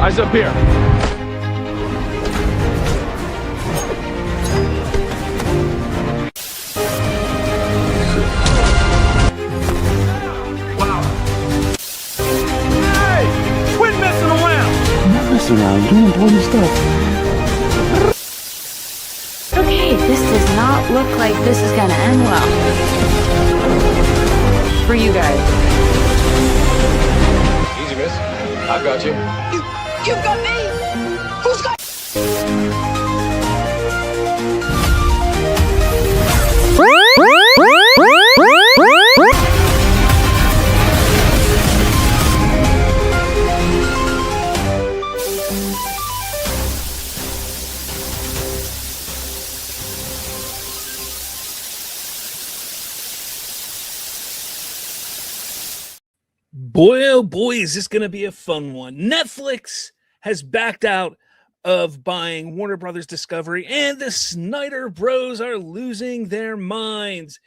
Eyes up here. Wow. Hey! Quit messing around! I'm not messing around. I'm doing important stuff. Okay, this does not look like this is gonna end well. For you guys. Easy, miss. I've got you. You've got me! Who's got... Boy, oh boy, is this going to be a fun one. Netflix has backed out of buying Warner Brothers Discovery, and the Snyder Bros are losing their minds.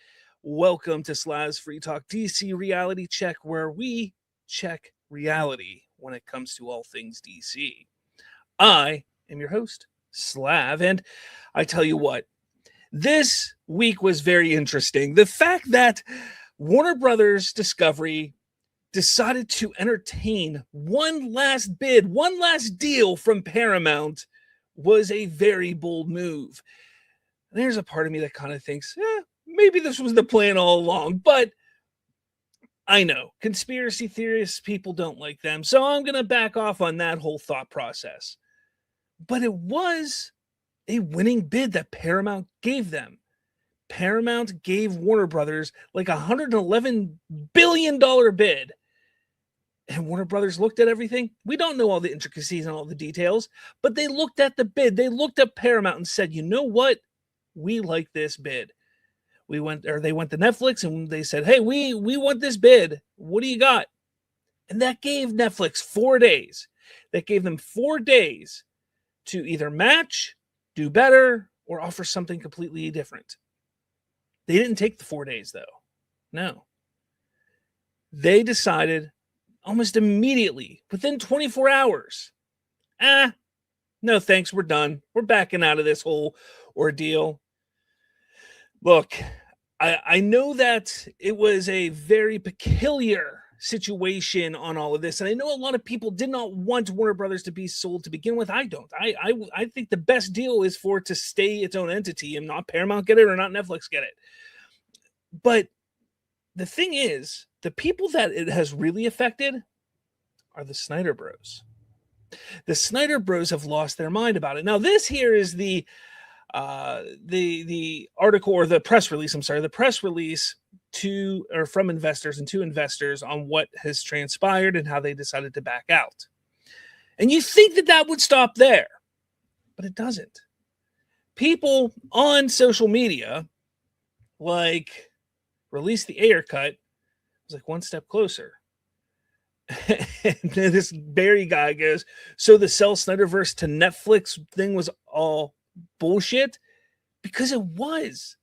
Welcome to Slav's Free Talk DC Reality Check, where we check reality when it comes to all things DC. I am your host, Slav, and I tell you what, this week was very interesting. The fact that Warner Brothers Discovery decided to entertain one last bid, one last deal from Paramount was a very bold move. There's a part of me that kind of thinks, maybe this was the plan all along, but I know conspiracy theorists, people don't like them, so I'm going to back off on that whole thought process. But it was a winning bid that Paramount gave them. Paramount gave Warner Brothers like $111 billion bid. And Warner Brothers looked at everything. We don't know all the intricacies and all the details, but they looked at the bid. They looked at Paramount and said, you know what? We like this bid. They went to Netflix and they said, hey, we want this bid. What do you got? And that gave Netflix 4 days. That gave them 4 days to either match, do better, or offer something completely different. They didn't take the 4 days, though. No. They decided almost immediately, within 24 hours, no thanks, we're done. We're backing out of this whole ordeal. Look, I know that it was a very peculiar situation on all of this, and I know a lot of people did not want Warner Brothers to be sold to begin with. I don't. I think the best deal is for it to stay its own entity and not Paramount get it or not Netflix get it. But the thing is, the people that it has really affected are the Snyder Bros. The Snyder Bros have lost their mind about it. Now, this here is the article, or the press release. The press release from investors and to investors on what has transpired and how they decided to back out. And you think that would stop there, but it doesn't. People on social media, like Release the Ayer Cut, was like one step closer. And then this Barry guy goes, so the sell SnyderVerse to Netflix thing was all bullshit? Because it was.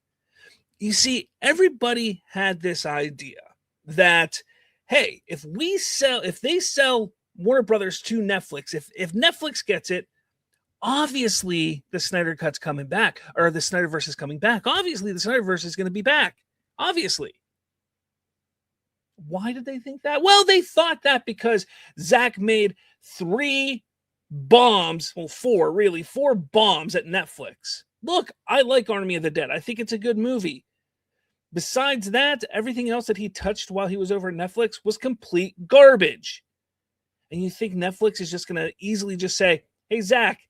You see, everybody had this idea that, hey, if they sell Warner Brothers to Netflix, if Netflix gets it, obviously the Snyder Cut's coming back, or the SnyderVerse is coming back. Obviously the SnyderVerse is going to be back. Obviously. Why did they think that? Well, they thought that because Zack made 3 bombs, well, 4 bombs at Netflix. Look, I like Army of the Dead. I think it's a good movie. Besides that, everything else that he touched while he was over at Netflix was complete garbage. And you think Netflix is just going to easily just say, hey, Zack,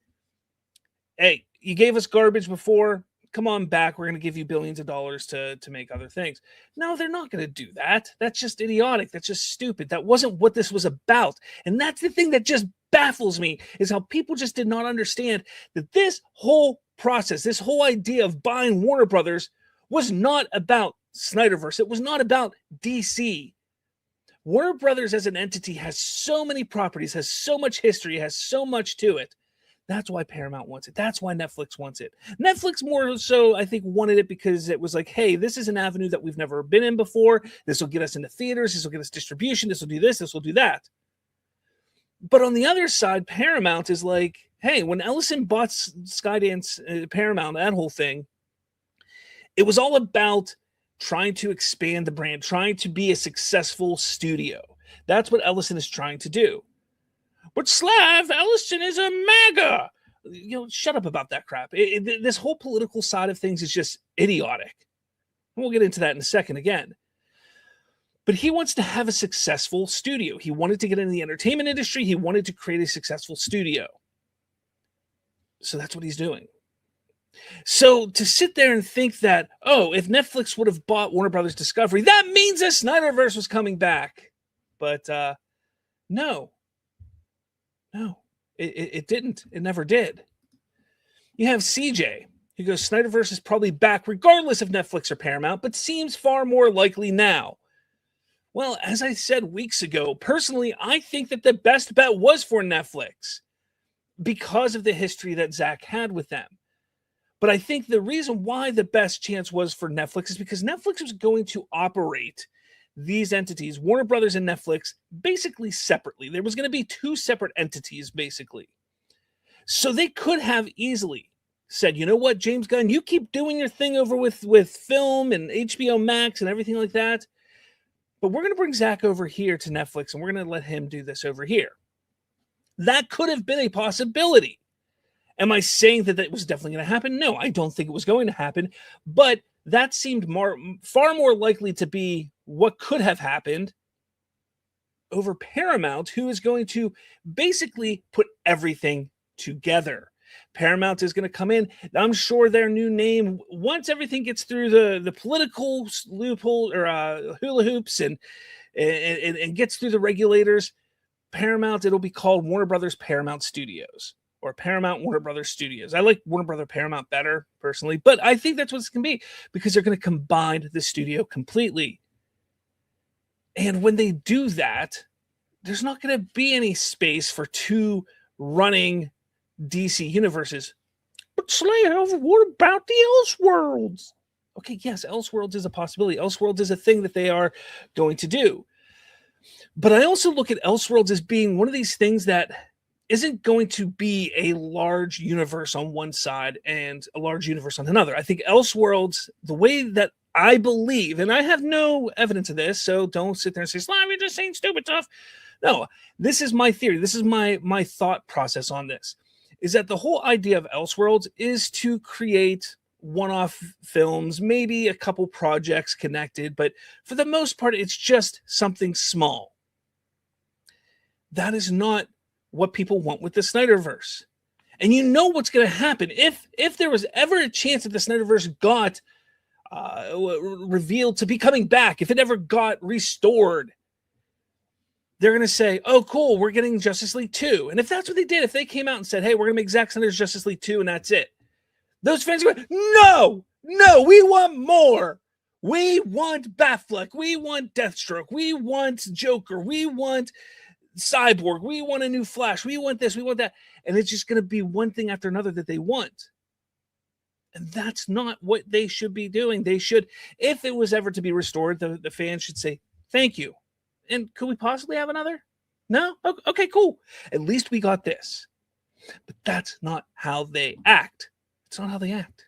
hey, you gave us garbage before. Come on back. We're going to give you billions of dollars to make other things. No, they're not going to do that. That's just idiotic. That's just stupid. That wasn't what this was about. And that's the thing that just baffles me, is how people just did not understand that this whole process, this whole idea of buying Warner Brothers was not about SnyderVerse. It was not about DC. Warner Brothers as an entity has so many properties, has so much history, has so much to it. That's why Paramount wants it. That's why Netflix wants it. Netflix more so, I think, wanted it because it was like, hey, this is an avenue that we've never been in before. This will get us into theaters. This will get us distribution. This will do this. This will do that. But on the other side, Paramount is like, hey, when Ellison bought Skydance, Paramount, that whole thing, it was all about trying to expand the brand, trying to be a successful studio. That's what Ellison is trying to do. But Ellison is a MAGA. Shut up about that crap. This whole political side of things is just idiotic. We'll get into that in a second again. But he wants to have a successful studio. He wanted to get into the entertainment industry. He wanted to create a successful studio. So that's what he's doing. So to sit there and think that, oh, if Netflix would have bought Warner Brothers Discovery, that means that SnyderVerse was coming back. But no, it didn't. It never did. You have CJ, who goes, SnyderVerse is probably back regardless of Netflix or Paramount, but seems far more likely now. Well, as I said weeks ago, personally, I think that the best bet was for Netflix because of the history that Zach had with them. But I think the reason why the best chance was for Netflix is because Netflix was going to operate these entities, Warner Brothers and Netflix, basically separately. There was going to be two separate entities, basically. So they could have easily said, you know what, James Gunn, you keep doing your thing over with film and HBO Max and everything like that. But we're going to bring Zach over here to Netflix and we're going to let him do this over here. That could have been a possibility. Am I saying that that was definitely going to happen? No, I don't think it was going to happen. But that seemed far more likely to be what could have happened over Paramount, who is going to basically put everything together. Paramount is going to come in. I'm sure their new name, once everything gets through the political loophole or hula hoops and gets through the regulators, Paramount, it'll be called Warner Brothers Paramount Studios or Paramount Warner Brothers Studios. I like Warner Brothers Paramount better personally, but I think that's what it's going to be because they're going to combine the studio completely. And when they do that, there's not going to be any space for two running DC universes. But Slayer, what about the Elseworlds? Okay, yes, Elseworlds is a possibility. Elseworlds is a thing that they are going to do. But I also look at Elseworlds as being one of these things that isn't going to be a large universe on one side and a large universe on another. I think Elseworlds, the way that I believe, and I have no evidence of this, so don't sit there and say, Slav, you're just saying stupid stuff. No, this is my theory. This is my thought process on this, is that the whole idea of Elseworlds is to create one-off films, maybe a couple projects connected, but for the most part, it's just something small. That is not what people want with the SnyderVerse. And you know what's going to happen. If there was ever a chance that the SnyderVerse got revealed to be coming back, if it ever got restored, they're going to say, oh, cool, we're getting Justice League 2. And if that's what they did, if they came out and said, hey, we're going to make Zack Snyder's Justice League 2 and that's it, those fans are going, no, we want more. We want Batfleck. We want Deathstroke. We want Joker. We want Cyborg. We want a new Flash. We want this. We want that. And it's just going to be one thing after another that they want. And that's not what they should be doing. They should, if it was ever to be restored, the fans should say, thank you. And could we possibly have another? No? Okay, cool. At least we got this. But that's not how they act. It's not how they act.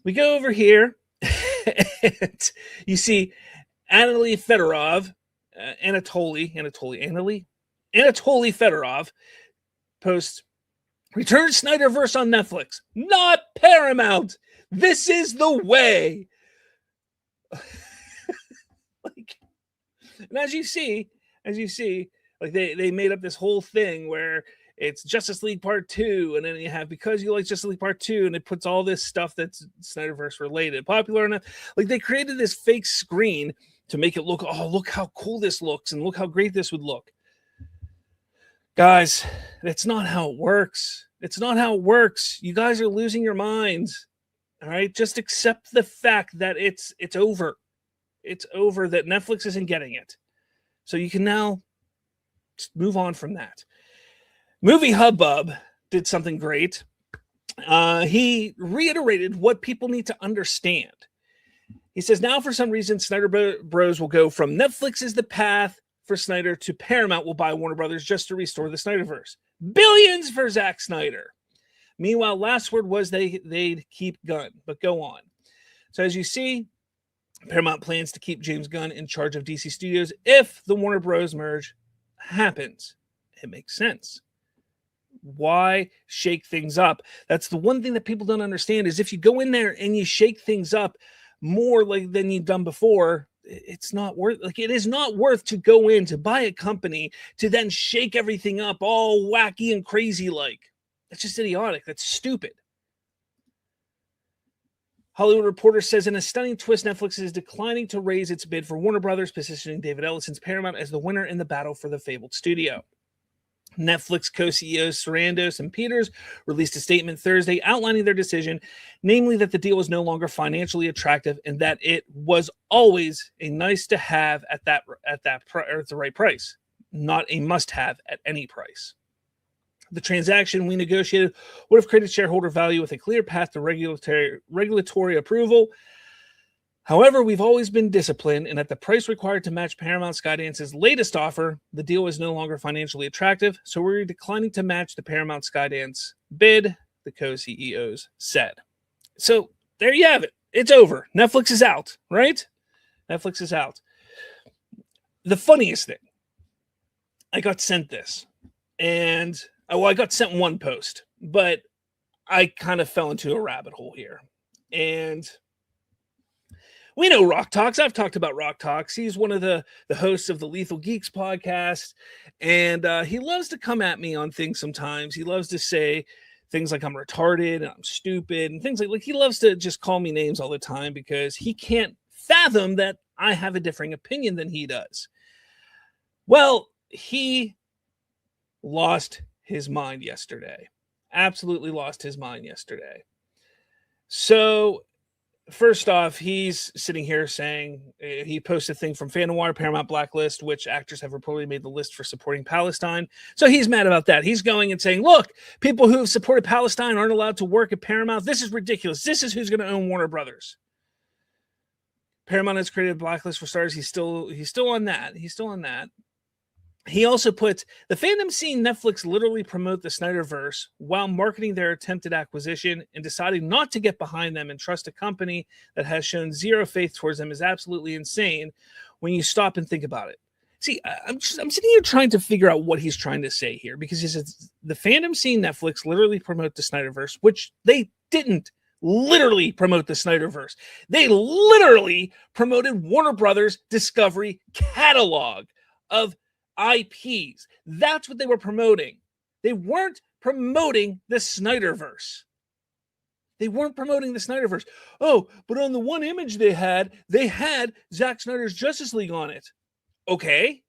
We go over here, and you see Anatoly Fedorov posts, return SnyderVerse on Netflix, not Paramount. This is the way. And as you see, like they made up this whole thing where it's Justice League Part 2, and then you have Because You Like Justice League Part 2, and it puts all this stuff that's SnyderVerse related, popular enough. Like they created this fake screen to make it look, oh, look how cool this looks, and look how great this would look. Guys, that's not how it works. It's not how it works. You guys are losing your minds. All right, just accept the fact that it's over. It's over, that Netflix isn't getting it. So you can now just move on from that. Movie Hubbub did something great. He reiterated what people need to understand. He says, now for some reason, Snyder Bros will go from Netflix is the path for Snyder to Paramount will buy Warner Brothers just to restore the SnyderVerse. Billions for Zack Snyder. Meanwhile, last word was they'd keep Gunn, but go on. So as you see, Paramount plans to keep James Gunn in charge of DC Studios if the Warner Bros. Merge happens. It makes sense. Why shake things up? That's the one thing that people don't understand is if you go in there and you shake things up more like than you've done before, it's not worth, like, it is not worth to go in to buy a company to then shake everything up all wacky and crazy like. That's just idiotic. That's stupid. Hollywood Reporter says, in a stunning twist, Netflix is declining to raise its bid for Warner Brothers, positioning David Ellison's Paramount as the winner in the battle for the fabled studio. Netflix co-CEOs Sarandos and Peters released a statement Thursday outlining their decision, namely that the deal was no longer financially attractive and that it was always a nice to have at the right price, not a must-have at any price. The transaction we negotiated would have created shareholder value with a clear path to regulatory approval. However, we've always been disciplined, and at the price required to match Paramount Skydance's latest offer, the deal is no longer financially attractive, so we're declining to match the Paramount Skydance bid, the co-CEOs said. So there you have it. It's over. Netflix is out, right? Netflix is out. The funniest thing, I got sent this, and I got sent one post, but I kind of fell into a rabbit hole here. And we know Rock Talks. I've talked about Rock Talks. He's one of the hosts of the Lethal Geeks podcast, and he loves to come at me on things sometimes. He loves to say things like I'm retarded and I'm stupid and things like he loves to just call me names all the time because he can't fathom that I have a differing opinion than he does. Well, he lost his mind yesterday. Absolutely lost his mind yesterday. So first off, he's sitting here saying he posted a thing from Fan Noir, Paramount Blacklist, which actors have reportedly made the list for supporting Palestine. So he's mad about that. He's going and saying, look, people who have supported Palestine aren't allowed to work at Paramount. This is ridiculous. This is who's going to own Warner Brothers. Paramount has created a blacklist for stars. He's still on that. He's still on that. He also puts the fandom seen Netflix literally promote the SnyderVerse while marketing their attempted acquisition and deciding not to get behind them and trust a company that has shown zero faith towards them is absolutely insane when you stop and think about it. See, I'm sitting here trying to figure out what he's trying to say here because he says the fandom seen Netflix literally promote the SnyderVerse, which they didn't literally promote the SnyderVerse. They literally promoted Warner Brothers Discovery catalog of IPs. That's what they were promoting. They weren't promoting the SnyderVerse. They weren't promoting the SnyderVerse. Oh, but on the one image they had Zack Snyder's Justice League on it. Okay.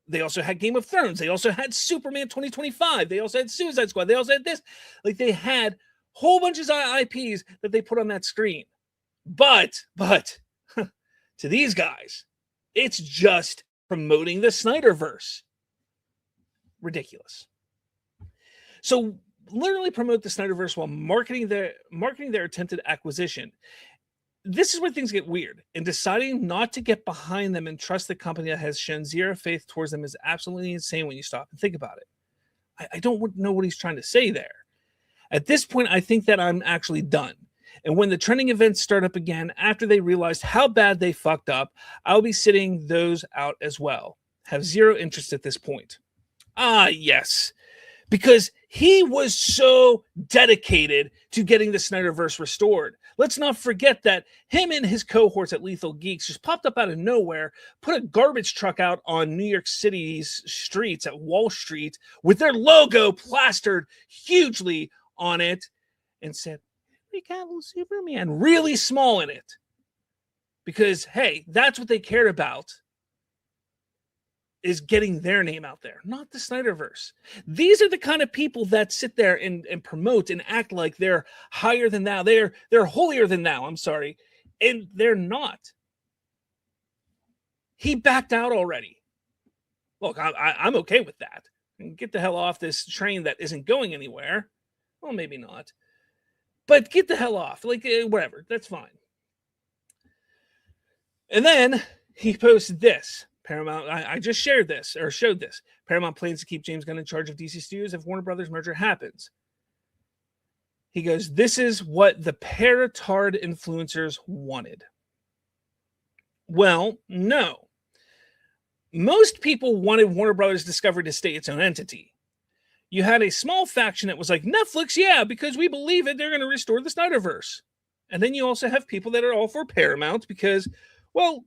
They also had Game of Thrones. They also had Superman 2025. They also had Suicide Squad. They also had this. Like they had whole bunches of IPs that they put on that screen. But to these guys, it's just promoting the SnyderVerse. Ridiculous. So literally promote the SnyderVerse while marketing their attempted acquisition. This is where things get weird. And deciding not to get behind them and trust the company that has shown zero faith towards them is absolutely insane when you stop and think about it. I don't know what he's trying to say there. At this point, I think that I'm actually done. And when the trending events start up again, after they realized how bad they fucked up, I'll be sitting those out as well. Have zero interest at this point. Ah, yes. Because he was so dedicated to getting the SnyderVerse restored. Let's not forget that him and his cohorts at Lethal Geeks just popped up out of nowhere, put a garbage truck out on New York City's streets at Wall Street with their logo plastered hugely on it and said, Cavill Superman, really small in it. Because, hey, that's what they cared about, is getting their name out there, not the SnyderVerse. These are the kind of people that sit there and promote and act like they're higher than thou. They're holier than thou, I'm sorry. And they're not. He backed out already. Look, I'm okay with that. Get the hell off this train that isn't going anywhere. Well, maybe not. But get the hell off. Like, whatever. That's fine. And then he posted this. Paramount, I just showed this. Paramount plans to keep James Gunn in charge of DC Studios if Warner Brothers merger happens. He goes, this is what the paratard influencers wanted. Well, no. Most people wanted Warner Brothers Discovery to stay its own entity. You had a small faction that was like, Netflix, yeah, because we believe it, they're going to restore the SnyderVerse. And then you also have people that are all for Paramount because, well,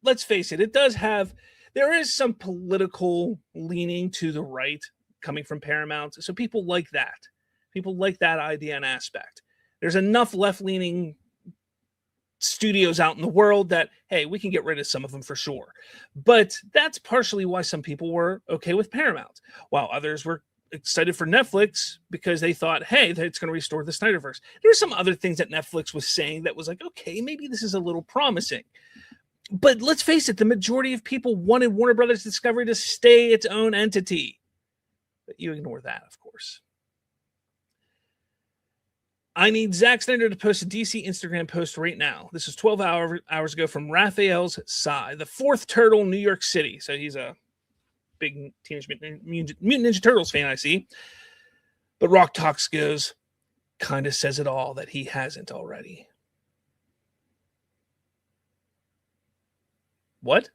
let's face it, there is some political leaning to the right coming from Paramount. So people like that. People like that idea and aspect. There's enough left-leaning studios out in the world that, hey, we can get rid of some of them for sure. But that's partially why some people were okay with Paramount, while others were excited for Netflix because they thought, hey, it's going to restore the Snyderverse. There were some other things that Netflix was saying that was like, okay, maybe this is a little promising. But let's face it, the majority of people wanted Warner Brothers Discovery to stay its own entity. But you ignore that, of course. I need Zack Snyder to post a DC Instagram post right now. This is 12 hours ago from Raphael's side, the fourth turtle, New York City. So he's a big Teenage Mutant Ninja Turtles fan, I see. But Rock Talks goes, kind of says it all that he hasn't already. What?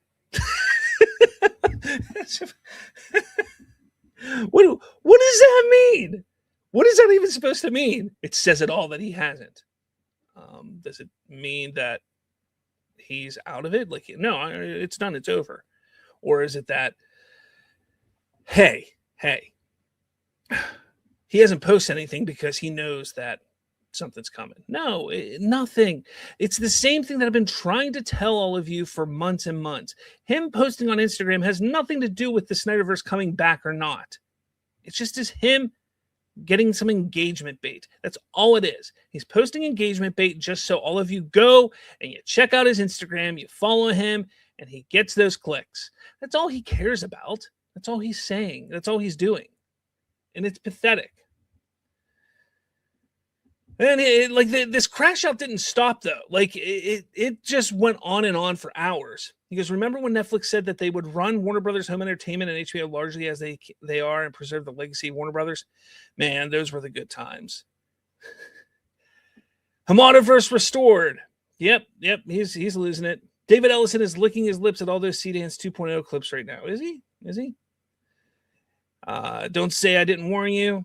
What does that mean? What is that even supposed to mean? It says it all that he hasn't. Does it mean that he's out of it? Like, no, it's done. It's over. Or is it that, hey, he hasn't posted anything because he knows that something's coming? No, nothing. It's the same thing that I've been trying to tell all of you for months and months. Him posting on Instagram has nothing to do with the Snyderverse coming back or not. It's just him getting some engagement bait. That's all it is. He's posting engagement bait just so all of you go and you check out his Instagram, you follow him, and he gets those clicks. That's all he cares about. That's all he's saying. That's all he's doing. And it's pathetic. And this crash out didn't stop, though. Like, it just went on and on for hours. Because remember when Netflix said that they would run Warner Brothers Home Entertainment and HBO largely as they are and preserve the legacy of Warner Brothers? Man, those were the good times. SnyderVerse restored. Yep, he's losing it. David Ellison is licking his lips at all those C-Dance 2.0 clips right now. Is he? Don't say I didn't warn you.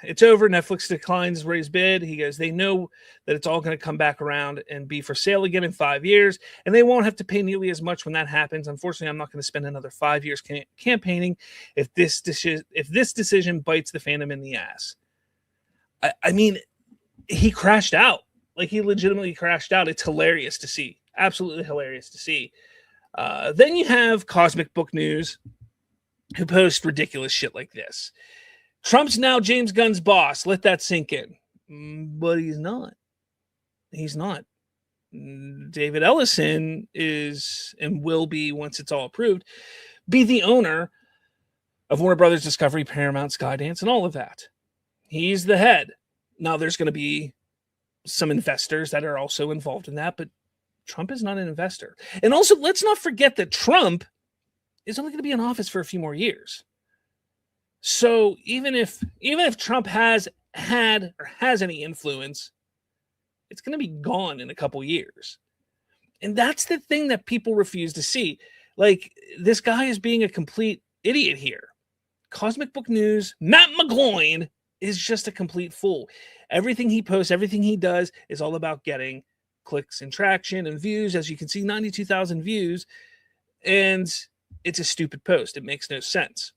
It's over. Netflix declines raised bid. He goes, they know that it's all going to come back around and be for sale again in 5 years, and they won't have to pay nearly as much when that happens. Unfortunately, I'm not going to spend another 5 years campaigning if this decision bites the fandom in the ass. I mean, he crashed out. Like, he legitimately crashed out. It's hilarious to see. Absolutely hilarious to see. Then you have Cosmic Book News, who posts ridiculous shit like this. Trump's now James Gunn's boss. Let that sink in. But he's not. He's not. David Ellison is and will be, once it's all approved, be the owner of Warner Brothers Discovery, Paramount, Skydance, and all of that. He's the head. Now, there's going to be some investors that are also involved in that, but Trump is not an investor. And also, let's not forget that Trump is only going to be in office for a few more years. So even if Trump has had or has any influence, it's going to be gone in a couple years. And that's the thing that people refuse to see. Like, this guy is being a complete idiot here. Cosmic Book News, Matt McGloin, is just a complete fool. Everything he posts, everything he does is all about getting clicks and traction and views. As you can see, 92,000 views. And it's a stupid post. It makes no sense.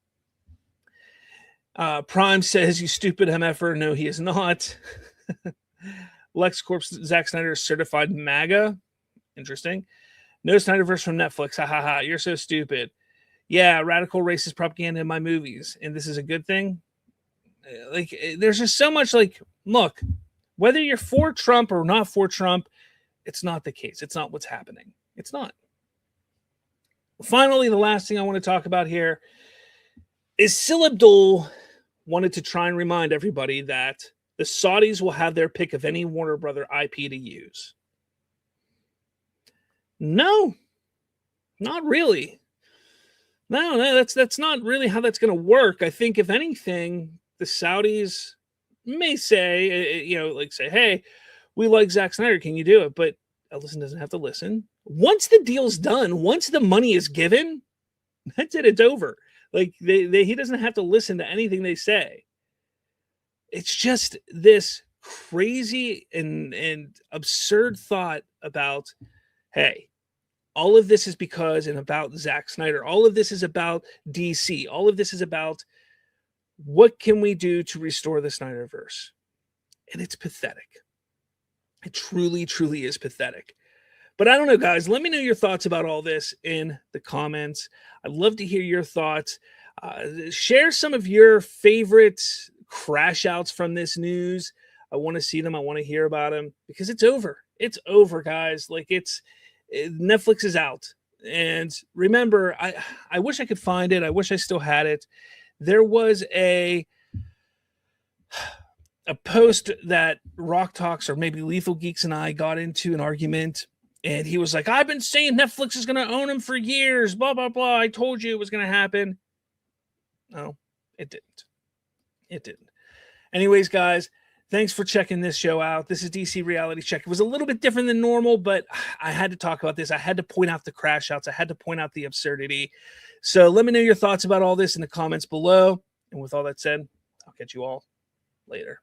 Prime says, you stupid MFer. No, he is not. LexCorp's Zack Snyder is certified MAGA. Interesting. No Snyderverse from Netflix. Ha ha ha. You're so stupid. Yeah, radical racist propaganda in my movies. And this is a good thing. Like, there's just so much, like, look, whether you're for Trump or not for Trump, it's not the case. It's not what's happening. It's not. Finally, the last thing I want to talk about here is Syl Abdul wanted to try and remind everybody that the Saudis will have their pick of any Warner Brother IP to use. No. Not really. No, that's not really how that's going to work. I think if anything, the Saudis may say, say, hey, we like Zack Snyder. Can you do it? But Ellison doesn't have to listen. Once the deal's done, once the money is given, that's it. It's over. Like he doesn't have to listen to anything they say. It's just this crazy and absurd thought about, hey, all of this is because and about Zack Snyder. All of this is about DC. All of this is about what can we do to restore the SnyderVerse? And it's pathetic. It truly, truly is pathetic. But I don't know, guys. Let me know your thoughts about all this in the comments. I'd love to hear your thoughts. Share some of your favorite crash outs from this news. I want to see them. I want to hear about them because it's over. It's over, guys. Like Netflix is out. And remember, I wish I could find it. I wish I still had it. There was a post that Rock Talks or maybe Lethal Geeks and I got into an argument. And he was like, I've been saying Netflix is going to own him for years, blah, blah, blah. I told you it was going to happen. No, it didn't. It didn't. Anyways, guys, thanks for checking this show out. This is DC Reality Check. It was a little bit different than normal, but I had to talk about this. I had to point out the crash outs. I had to point out the absurdity. So let me know your thoughts about all this in the comments below. And with all that said, I'll catch you all later.